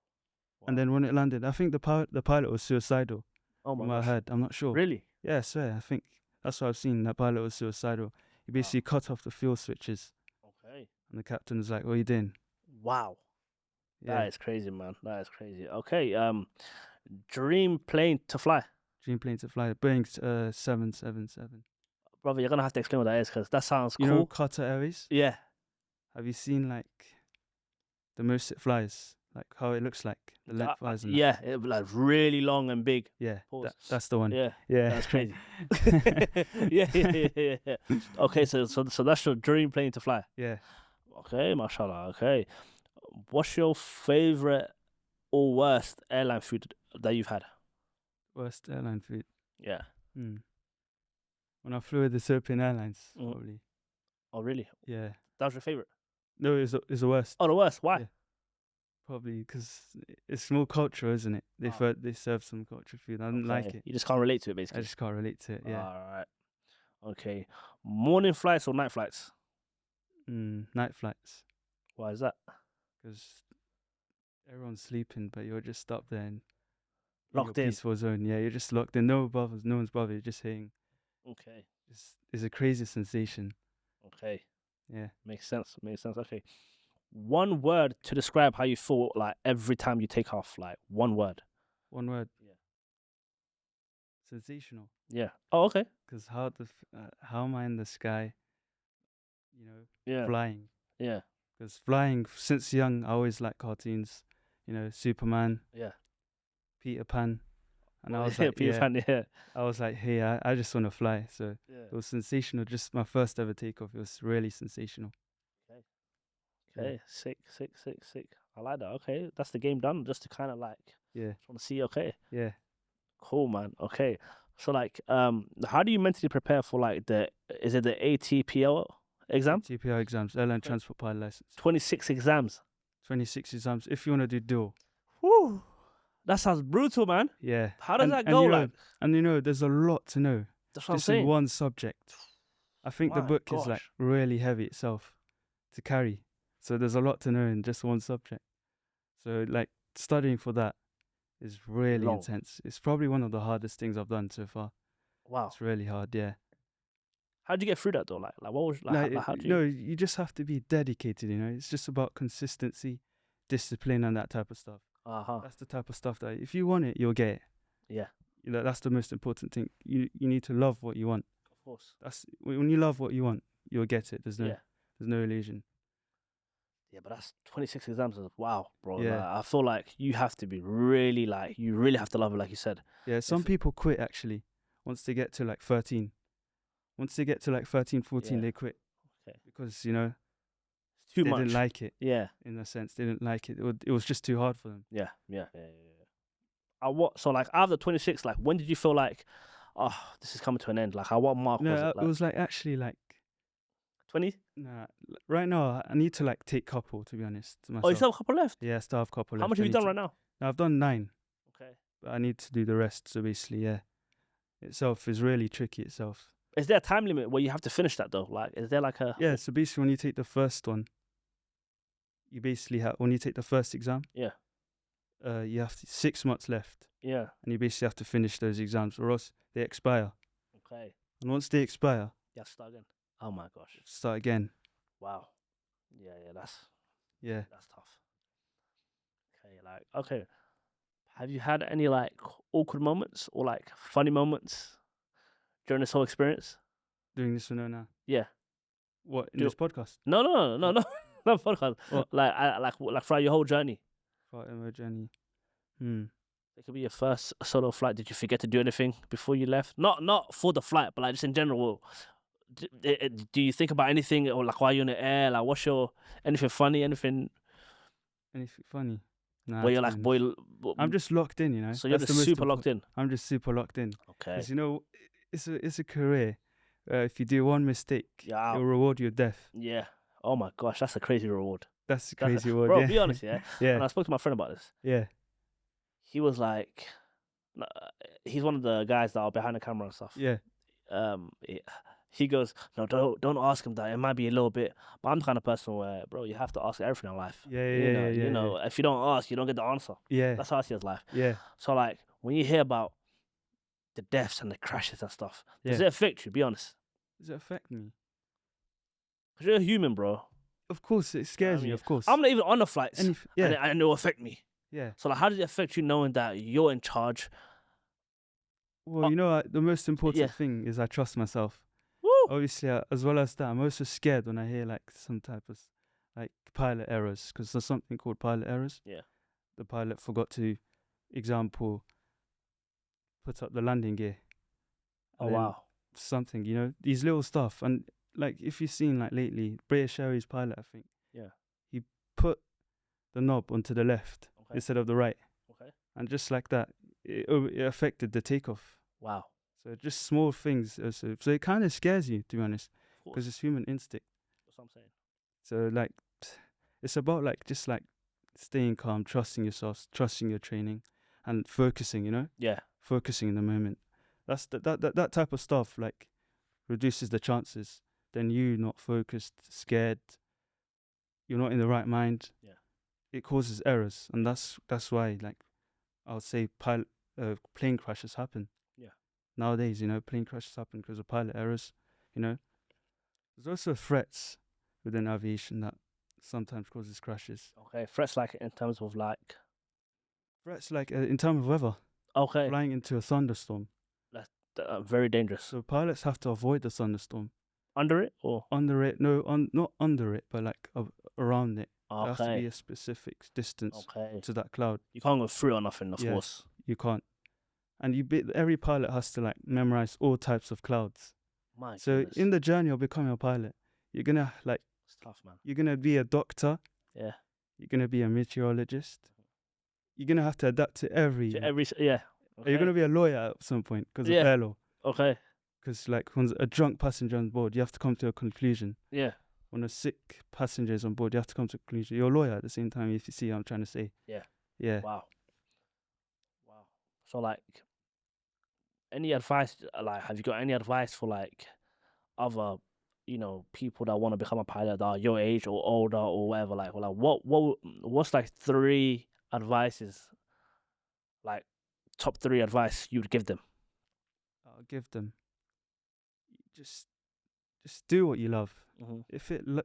And then when it landed, I think the pilot was suicidal. Oh my gosh. I heard. I'm not sure. Really? Yeah, I swear. I think that's what I've seen. That pilot was suicidal. He basically cut off the fuel switches. Okay. And the captain was like, "What are you doing?" Wow. Yeah. That is crazy, man. That is crazy. Okay. Dream plane to fly. Dream plane to fly. Boeing 777. Brother, you're gonna have to explain what that is, because that sounds cool. You know Qatar Airways? Yeah. Have you seen the most it flies? How it looks like, the lengthwise and yeah, it really long and big. Yeah, that's the one. Yeah, that's crazy. yeah. Okay, so that's your dream plane to fly. Yeah. Okay, mashallah. Okay, what's your favorite or worst airline food that you've had? Worst airline food. Yeah. When I flew with Ethiopian Airlines, probably. Oh really? Yeah. That was your favorite? No, it's the worst. Oh, the worst. Why? Yeah. Probably because it's more culture, isn't it? They serve some culture food. I didn't like it. You just can't relate to it, basically. I just can't relate to it. Yeah. All right. Okay. Morning flights or night flights? Night flights. Why is that? Because everyone's sleeping, but you're just up there and locked in. Peaceful zone. Yeah, you're just locked in. No bothers. No one's bothered. You're just saying. Okay. It's a crazy sensation. Okay. Yeah. Makes sense. Okay. One word to describe how you feel every time you take off. One word. One word. Yeah. Sensational. Yeah. Oh, okay. Because how am I in the sky? Flying. Yeah. Because flying, since young, I always liked cartoons. Superman. Yeah. Peter Pan. And I was like, Peter Pan, yeah. I was like, hey, I just want to fly. So it was sensational. Just my first ever takeoff. It was really sensational. Okay, sick. I like that. Okay, that's the game done. Just to kind of just want to see. Okay. Yeah. Cool, man. Okay. So like, how do you mentally prepare for like is it the ATPL exam? TPI exams, airline transport pilot license. 26 exams. 26 exams. If you want to do dual. Whew. That sounds brutal, man. Yeah. How does that go? And there's a lot to know. That's what just I'm saying. in one subject. I think the book is like really heavy itself to carry. So there's a lot to know in just one subject. So like studying for that is really intense. It's probably one of the hardest things I've done so far. Wow. It's really hard, yeah. How'd you get through that though? Like what was how do you... No, you just have to be dedicated, you know. It's just about consistency, discipline and that type of stuff. That's the type of stuff that if you want it, you'll get it. Yeah. That's the most important thing. You need to love what you want. Of course. That's when you love what you want, you'll get it. There's no illusion. Yeah, but that's 26 exams. Wow, bro. Yeah. Like, I feel like you have to be really you really have to love it, like you said. Yeah, some people quit actually once they get to like 13. Once they get to like 13, 14, they quit. Okay. Because, you know, it's too they much. didn't like it. Yeah. In a sense, they didn't like it. It was just too hard for them. Yeah. So like after 26, like when did you feel like, oh, this is coming to an end? Like, what mark was it? Like? It was like actually like 20? Nah, right now I need to like take couple, to be honest. Myself. Oh, you still have a couple left? Yeah, I still have a couple left. How much have you done right now? I've done 9. Okay. But I need to do the rest. So basically, yeah, itself is really tricky itself. Is there a time limit where you have to finish that though? Like, is there like a... Yeah, so basically when you take the first one, you basically have, when you take the first exam, you have 6 months left. Yeah. And you basically have to finish those exams or else they expire. Okay. And once they expire... You have to start again. Oh my gosh. Start again. Wow. Yeah, that's tough. Okay, have you had any like awkward moments or like funny moments during this whole experience? Doing this for now? Yeah. What, in this podcast? No, not podcast. What? Like throughout your whole journey. Throughout my journey. It could be your first solo flight. Did you forget to do anything before you left? Not for the flight, but like just in general. Do you think about anything or like while you're in the air? Like, what's your anything funny? Anything funny? Nah, where you're like, boy, I'm just locked in, you know. So you're just super locked in. I'm just super locked in. Okay. Because you know, it's a career. If you do one mistake, it'll reward you with death. Yeah. Oh my gosh, that's a crazy reward. That's a crazy reward. Bro, yeah. Be honest, yeah. Yeah. And I spoke to my friend about this. Yeah. He was like, he's one of the guys that are behind the camera and stuff. Yeah. He goes, no, don't ask him that. It might be a little bit. But I'm the kind of person where, bro, you have to ask everything in life. Yeah. You know, if you don't ask, you don't get the answer. Yeah. That's how I see his life. Yeah. So like, when you hear about the deaths and the crashes and stuff, does it affect you? Be honest. Does it affect me? Because you're a human, bro. Of course, it scares you. Of course. I'm not even on the flights, and it will affect me. Yeah. So like, how does it affect you knowing that you're in charge? Well, you know, the most important thing is I trust myself. Woo! Obviously, as well as that, I'm also scared when I hear like some type of like pilot errors, because there's something called pilot errors. Yeah. The pilot forgot to, example, put up the landing gear. Oh wow. Something, you know, these little stuff. And like, if you've seen like lately, British Airways pilot, I think. Yeah. He put the knob onto the left instead of the right. Okay. And just like that, it affected the takeoff. Wow. So just small things. So it kind of scares you, to be honest, because it's human instinct. That's what I'm saying. So like, it's about like just like staying calm, trusting yourself, trusting your training, and focusing. You know. Yeah. Focusing in the moment. That's that type of stuff like reduces the chances. Then you not focused, scared. You're not in the right mind. Yeah. It causes errors, and that's why like I would say plane crashes happen. Yeah. Nowadays, you know, plane crashes happen because of pilot errors. You know, there's also threats within aviation that sometimes causes crashes. Okay, threats like in terms of like. Threats like in terms of weather. Okay. Flying into a thunderstorm. That's very dangerous. So pilots have to avoid the thunderstorm. Under it or? Under it, no, not under it, but like around it. Okay. There has to be a specific distance to that cloud. You can't go through or nothing, of course. You can't. And every pilot has to like memorize all types of clouds. So goodness. In the journey of becoming a pilot, you're gonna like. It's tough, man. You're gonna be a doctor. Yeah. You're gonna be a meteorologist. You're gonna have to adapt to every Are you Okay. gonna be a lawyer at some point because of Yeah. air law? Okay. Because like when a drunk passenger on board, you have to come to a conclusion. Yeah. When a sick passenger is on board, you have to come to a conclusion. You're a lawyer at the same time. If you see what I'm trying to say. Yeah. Yeah. Wow. Wow. So like, any advice? Like, have you got any advice for like other, people that want to become a pilot that are your age or older or whatever? Like, what's like 3 advices, like top 3 advice you'd give them? I'll give them. Just do what you love. Mm-hmm.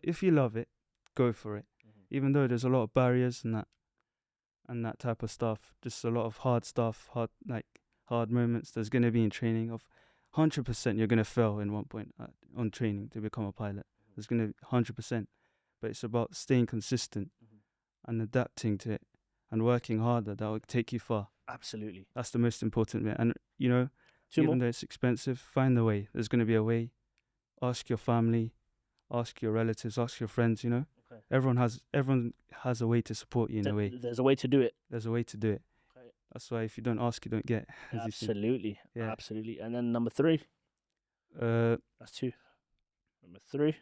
If you love it, go for it. Mm-hmm. Even though there's a lot of barriers and that type of stuff, just a lot of hard stuff, hard moments. There's gonna be in training. Of 100%, you're gonna fail in one point on training to become a pilot. There's gonna be 100%, but it's about staying consistent and adapting to it and working harder. That will take you far. Absolutely. That's the most important bit. And 2 even more. though it's expensive, find the way. There's gonna be a way. Ask your family, ask your relatives, ask your friends. Okay. Everyone has a way to support you in a way. There's a way to do it. There's a way to do it. Okay. That's why if you don't ask, you don't get. As you see. Absolutely. Yeah. Absolutely. And then number 3. That's 2. Number 3.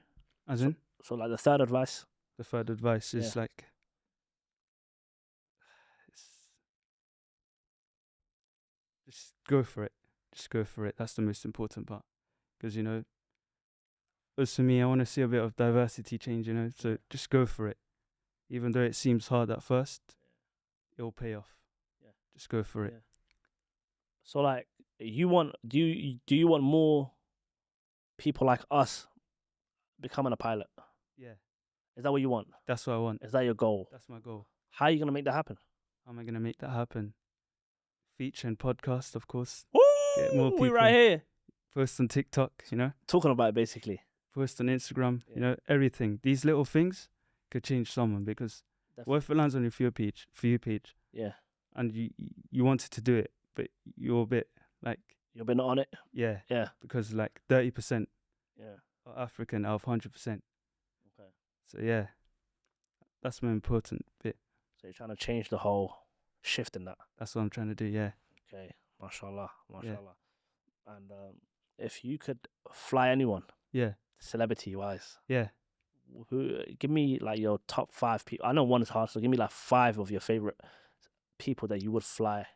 As in So like the third advice. the third advice is like, just go for it. Just go for it. That's the most important part. Because as for me, I want to see a bit of diversity change. So just go for it. Even though it seems hard at first, it'll pay off. Yeah. Just go for it. Yeah. So like, do you want more people like us becoming a pilot? Yeah. Is that what you want? That's what I want. Is that your goal? That's my goal. How are you gonna make that happen? How am I gonna make that happen? Feature and podcast, of course. Woo! Get more We people. right here Post on TikTok, talking about it basically. Post on Instagram, Yeah. Everything. These little things could change someone, because Definitely. what if it lands on your for you page Yeah. and you wanted to do it, but you're a bit like, You've been on it. yeah, Yeah. because like 30% Yeah. are African out of 100%. Okay. So yeah, that's my important bit. So you're trying to change the whole shift in that. That's what I'm trying to do. Yeah. Okay. Mashallah. Mashallah. And if you could fly anyone, Yeah. celebrity wise, Yeah. give me like your top 5 people. I know one is hard, so give me like 5 of your favorite people that you would fly.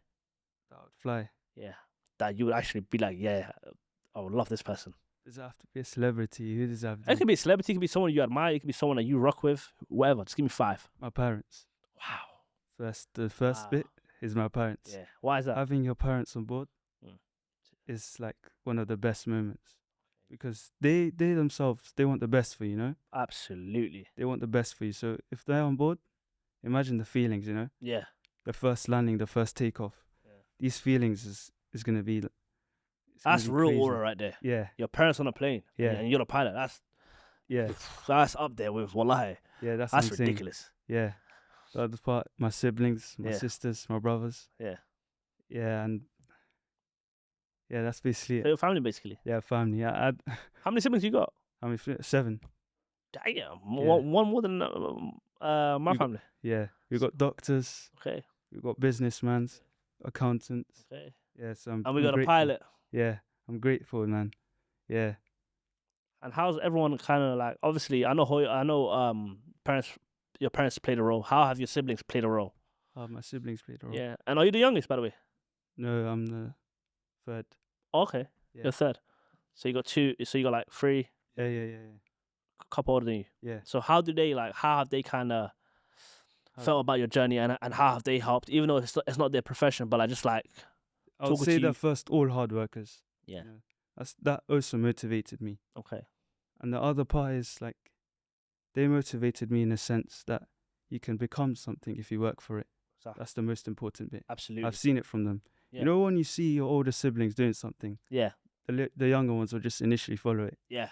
That would fly. Yeah. That you would actually be like, yeah, I would love this person. Does it have to be a celebrity? Who does it have to It be? could be a celebrity, it could be someone you admire, it could be someone that you rock with, whatever. Just give me 5. My parents. Wow. The first Wow. bit is my parents. Yeah. Why is that? Having your parents on board Mm. is like one of the best moments, because they themselves, they want the best for you. Absolutely. They want the best for you. So if they're on board, imagine the feelings. Yeah. The first landing, the first takeoff. Yeah. These feelings is gonna be. That's real crazy. aura right there. Yeah. Your parents on a plane. Yeah. And you're the pilot. Yeah. That's up there with wallahi. Yeah. That's That's what I'm saying. ridiculous. Yeah. The other part, my siblings, my Yeah. sisters, my brothers. Yeah. Yeah, and yeah, that's basically So it. your family basically. Yeah, family. Yeah, How many siblings you got? I mean, 7. Damn. One more than my We got- family. Yeah, we got doctors, Okay. we got businessmen, accountants. Okay. Yeah, so And we I'm got a grateful. pilot. Yeah, I'm grateful, man. Yeah, And how's everyone kind of like? Obviously, I know parents. Your parents played a role. How have your siblings played a role? my siblings played a role. Yeah. And are you the youngest, by the way? No, I'm the third. Okay. Yeah. You're third. So you got 2. So you got like 3. Yeah. A couple older than you. Yeah. So how have they kind of felt about your journey, and how have they helped, even though it's not their profession, but I just like I would talking say to they're you. first all hard workers. Yeah. That also motivated me. Okay. And the other part is like, they motivated me in a sense that you can become something if you work for it. So, That's the most important bit. absolutely. I've seen it from them. Yeah. You know, when you see your older siblings doing something, Yeah. the younger ones will just initially follow it. Yeah.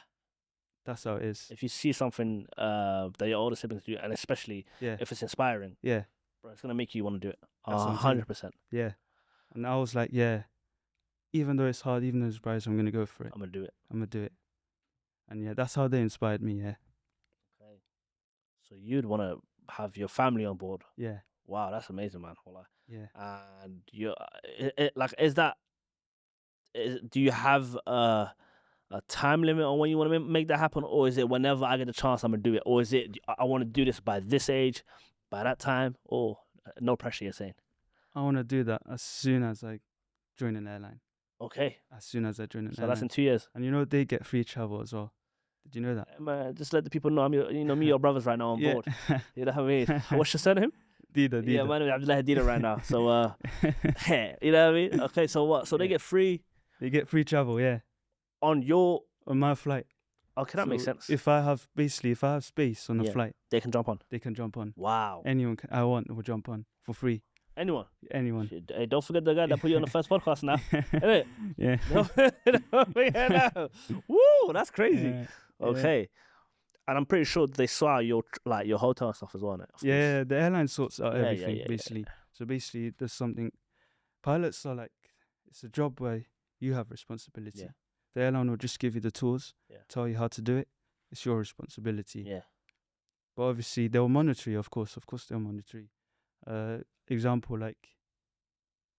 That's how it is. If you see something that your older siblings do, and especially Yeah. if it's inspiring, Yeah. bro, it's gonna make you want to do it. That's what I'm saying. 100%. Yeah. And I was like, yeah, even though it's hard, even though it's bright, I'm going to go for it. I'm gonna do it. I'm going to do it. And yeah, that's how they inspired me. Yeah. Okay. So you'd want to have your family on board. Yeah. Wow, that's amazing, man. Wallah. Yeah. And you, like, do you have a time limit on when you want to make that happen, or is it whenever I get the chance I'm gonna do it, or is it I want to do this by this age, by that time, or no pressure? You're saying? I want to do that as soon as I join an airline. Okay. As soon as I join an So airline. that's in 2 years. And you know they get free travel as well. Did you know that? Man, just let the people know me, your brothers right now on board. You know what I mean? What's your surname? Dida. Yeah, my name is Abdullah Dida right now. So you know what I mean? Okay, so what? So they get free. They get free travel, yeah. On my flight. Okay, that makes sense. If I have space on the flight, they can jump on. They can jump on. Wow. Anyone I want will jump on for free. Anyone. Hey, don't forget the guy that put you on the first podcast now. Innit? Yeah. Don't forget now. Woo, that's crazy. Yeah. Okay. And I'm pretty sure they saw your hotel stuff as well, innit? Yeah, the airline sorts out everything basically. So basically, there's something. Pilots are like, it's a job where you have responsibility. Yeah. The airline will just give you the tools, tell you how to do it. It's your responsibility. Yeah. But obviously, they'll monitor you, of course. Of course, they'll monitor you. Example, like,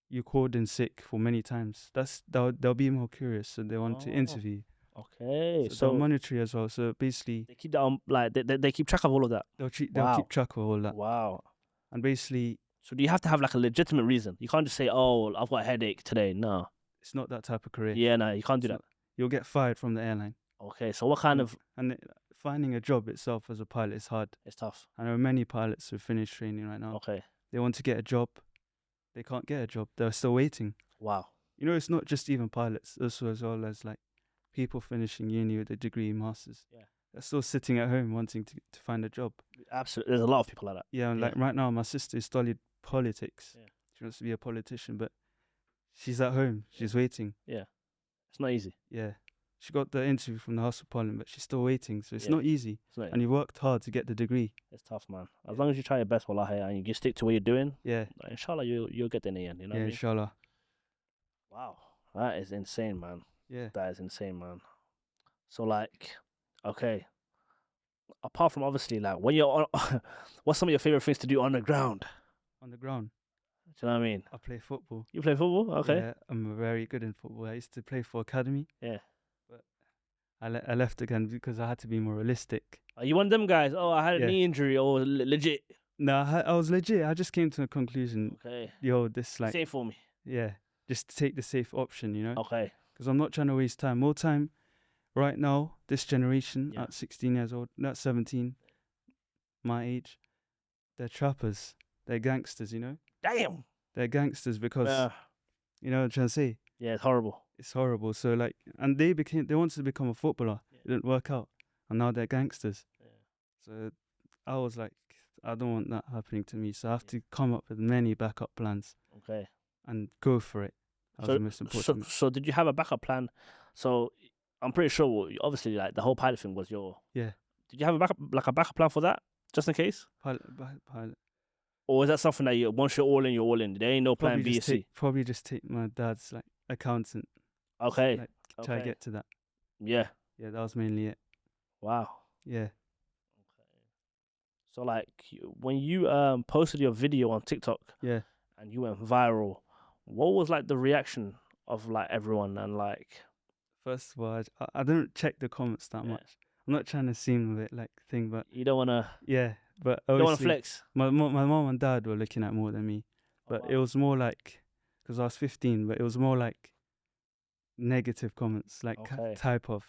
you called in sick for many times. They'll be more curious, so they want to interview you. Okay. So they'll monitor you as well. So basically, they keep that on, like they keep track of all of that. They'll keep track of all that. Wow. And basically, so do you have to have like a legitimate reason? You can't just say, "Oh, I've got a headache today." No. It's not that type of career. Yeah, no, you can't do that. You'll get fired from the airline. Okay, so what kind of... And finding a job itself as a pilot is hard. It's tough. I know many pilots who finish training right now. Okay. They want to get a job. They can't get a job. They're still waiting. Wow. You know, it's not just even pilots. Also, as well as like people finishing uni with a degree, masters. Yeah. They're still sitting at home wanting to find a job. Absolutely. There's a lot of people like that. Yeah, and like right now, my sister studied politics. Yeah. She wants to be a politician, but she's at home. She's waiting. Yeah. It's not easy. Yeah. She got the interview from the House of Parliament, but she's still waiting. So it's not easy. And you worked hard to get the degree. It's tough, man. As long as you try your best, wallahi, and you stick to what you're doing, inshallah, you'll get there in the end. You know what I mean? Inshallah. Wow. That is insane, man. Yeah. That is insane, man. So, like, okay. Apart from obviously, like, when you're on, what's some of your favorite things to do on the ground? On the ground? Do you know what I mean? I play football. You play football? Okay. Yeah, I'm very good in football. I used to play for academy. Yeah. But I left again because I had to be more realistic. Are you one of them guys? Oh, I had a knee injury or legit? No, I was legit. I just came to a conclusion. Okay. Yo, this like... Safe for me. Yeah. Just take the safe option, you know? Okay. Because I'm not trying to waste time. More time right now, this generation at 16 years old, not 17, my age, they're trappers. They're gangsters, you know? Damn. They're gangsters because, you know what I'm trying to say? Yeah, it's horrible. It's horrible. So like, and they wanted to become a footballer. It didn't work out. And now they're gangsters. Yeah. So I was like, I don't want that happening to me. So I have to come up with many backup plans. Okay. And go for it. That was the most important. So did you have a backup plan? So I'm pretty sure, obviously, like the whole pilot thing was your... Yeah. Did you have a backup plan for that, just in case? Pilot. Or is that something that once you're all in, you're all in? There ain't no plan B or C? Probably just take my dad's like accountant. Okay. Like, try to get to that. Yeah. Yeah, that was mainly it. Wow. Yeah. Okay. So like when you posted your video on TikTok, and you went viral, what was like the reaction of like everyone? And like, first of all, I don't check the comments that much. I'm not trying to seem a bit like thing, but you don't wanna. Yeah, but you don't wanna flex. My mom and dad were looking at more than me, but it was more like because I was 15, but it was more like negative comments, like type of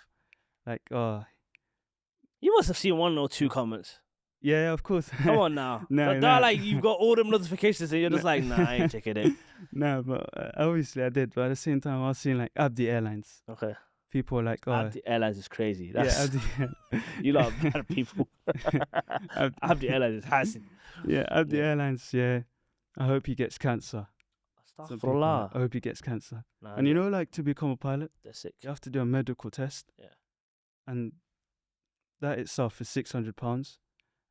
like You must have seen 1 or 2 comments. Yeah, of course. Come on now. No, like you've got all them notifications and you're just like, nah, I ain't checking it. No, but obviously I did. But at the same time, I was seeing like Abdi Airlines. Okay. People were like, oh, Abdi Airlines is crazy. That's, yeah, Abdi. You lot are bad people. Abdi Airlines is hashing. Yeah, Abdi Airlines. Yeah, I hope he gets cancer. Astaghfirullah. I hope he gets cancer. And you know, like to become a pilot, they're sick. You have to do a medical test. Yeah. And that itself is £600.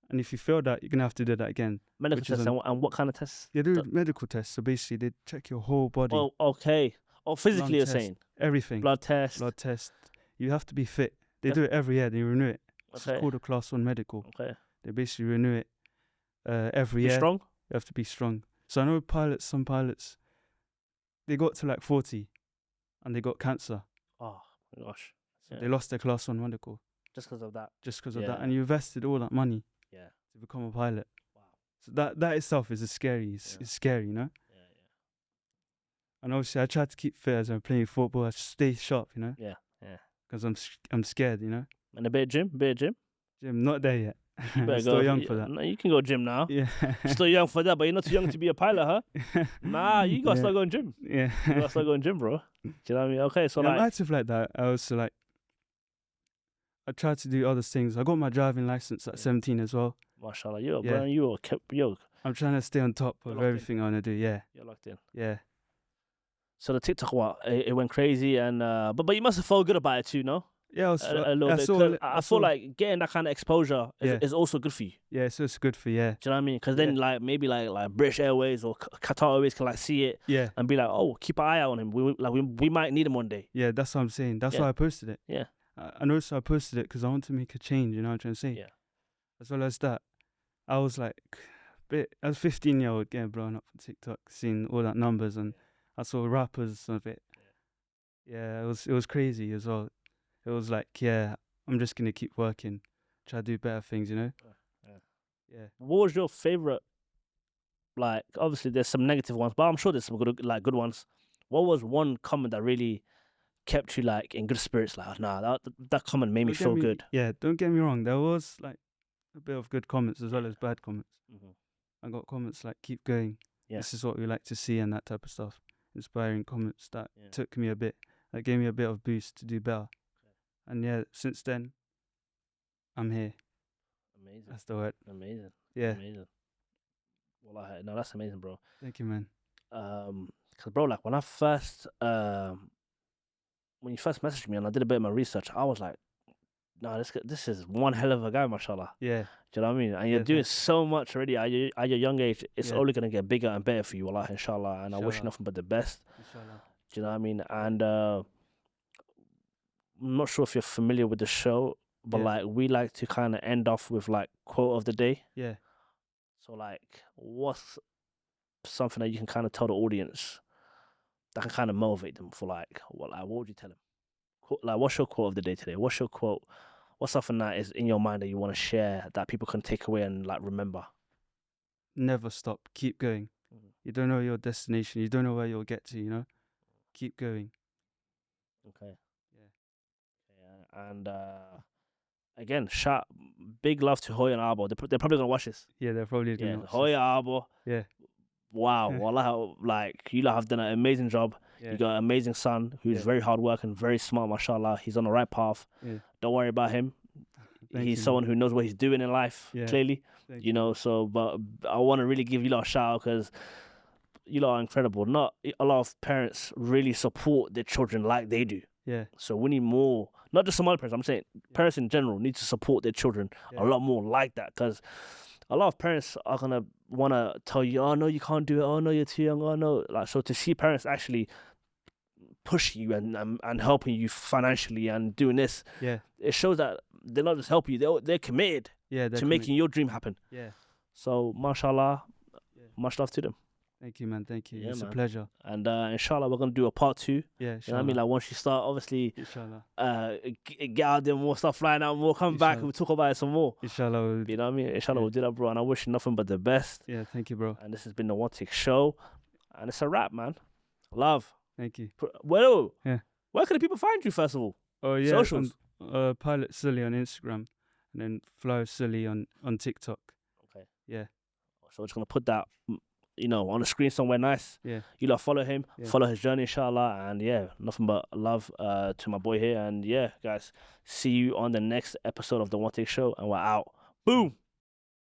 And if you fail that, you're going to have to do that again. Medical tests, and what kind of tests? Yeah, do medical tests. So basically, they check your whole body. Oh, okay. Oh, physically you're saying? Everything. Blood test. You have to be fit. They do it every year. They renew it. It's called a Class 1 medical. Okay. They basically renew it every year. Strong? You have to be strong. So I know some pilots, they got to like 40 and they got cancer. Oh my gosh. So they lost their class 1 medical. Just because of that. Just because of that. And you invested all that money to become a pilot. Wow. So that itself is scary. It's scary, you know? Yeah. And obviously I try to keep fit as I'm playing football. I stay sharp, you know? Yeah. Because I'm scared, you know? And a bit of gym? Gym, not there yet. You better Still young for that. No, you can go gym now. Yeah. Still young for that, but you're not too young to be a pilot, huh? Nah, you gotta start going gym. Yeah. You gotta start going gym, bro. Do you know what I mean? Okay, so I'm active like that. I also like, I try to do other things. I got my driving license at 17 as well. Mashallah, yo. I'm trying to stay on top of everything I want to do. Yeah. You're locked in. Yeah. So the TikTok, it went crazy, and but you must have felt good about it too, no? Yeah, I was, a little bit. 'Cause I feel like getting that kind of exposure is also good for you. Yeah, so it's good for you. Yeah. Do you know what I mean? Because then like maybe like British Airways or Qatar Airways can like see it. Yeah. And be like, oh, keep an eye out on him. We might need him one day. Yeah, that's what I'm saying. That's why I posted it. Yeah. And also I posted it because I want to make a change. You know what I'm trying to say? Yeah. As well as that, I was like, as a 15-year-old getting blown up on TikTok, seeing all that numbers, and I saw rappers of it. Yeah, it was crazy as well. It was like, I'm just gonna keep working, try to do better things, you know. Yeah. What was your favorite? Like, obviously, there's some negative ones, but I'm sure there's some good ones. What was one comment that really kept you like in good spirits? Like, nah, that comment made me feel good. Yeah, don't get me wrong. There was like a bit of good comments as well as bad comments. I got comments like, keep going. Yeah. This is what we like to see, and that type of stuff. Inspiring comments that took me a bit, that gave me a bit of boost to do better. And since then, I'm here. Amazing. That's the word. Amazing. Yeah. Amazing. Well, no, that's amazing, bro. Thank you, man. Cause bro, like when I first, when you first messaged me and I did a bit of my research, I was like, no, this is one hell of a guy, mashallah. Yeah. Do you know what I mean? And you're doing so much already at your young age. It's only gonna get bigger and better for you, wallah, inshallah. And I wish you nothing but the best. Inshallah. Do you know what I mean? And I'm not sure if you're familiar with the show, but like we like to kind of end off with like quote of the day. Yeah. So like, what's something that you can kind of tell the audience that can kind of motivate them for like what would you tell them? Like, what's your quote of the day today? What's your quote? What's something that is in your mind that you want to share that people can take away and like remember? Never stop. Keep going. You don't know your destination. You don't know where you'll get to, you know? Keep going. Okay. Yeah. And again, big love to Hoya and Arbo. They're probably going to watch this. Yeah, they're probably going to watch Hoya, Arbo. Yeah. Wow. Wallah, like, you lot have done an amazing job. Yeah. You got an amazing son who's very hardworking, very smart, mashallah. He's on the right path. Yeah. Don't worry about him. He's someone who knows what he's doing in life, clearly. You know, so, but I want to really give you lot a shout out because you lot are incredible. Not a lot of parents really support their children like they do. Yeah. So we need more, not just Somali parents, I'm saying parents in general need to support their children a lot more like that, because a lot of parents are going to want to tell you, oh, no, you can't do it. Oh, no, you're too young. Oh, no. Like, so to see parents actually push you and helping you financially and doing this, it shows that they're not just helping you, they're committed to making your dream happen. Yeah. So, mashallah, much love to them. Thank you, man. Thank you. It's a pleasure. And inshallah, we're going to do a part 2. Yeah, inshallah. You know what I mean? Like, once you start, obviously, inshallah, get out there, more stuff flying out, we'll come back and we'll talk about it some more. Inshallah. You know what I mean? Inshallah, we'll do that, bro. And I wish you nothing but the best. Yeah, thank you, bro. And this has been the One Take Show. And it's a wrap, man. Love. Thank you. Well, where can the people find you, first of all? Oh, yeah. Socials. PilotSulli on Instagram. And then PilotSulli on TikTok. Okay. Yeah. So we're just going to put that, you know, on the screen somewhere nice. Yeah. You lot follow him, follow his journey, inshallah. And nothing but love to my boy here. And guys, see you on the next episode of the One Take Show. And we're out. Boom.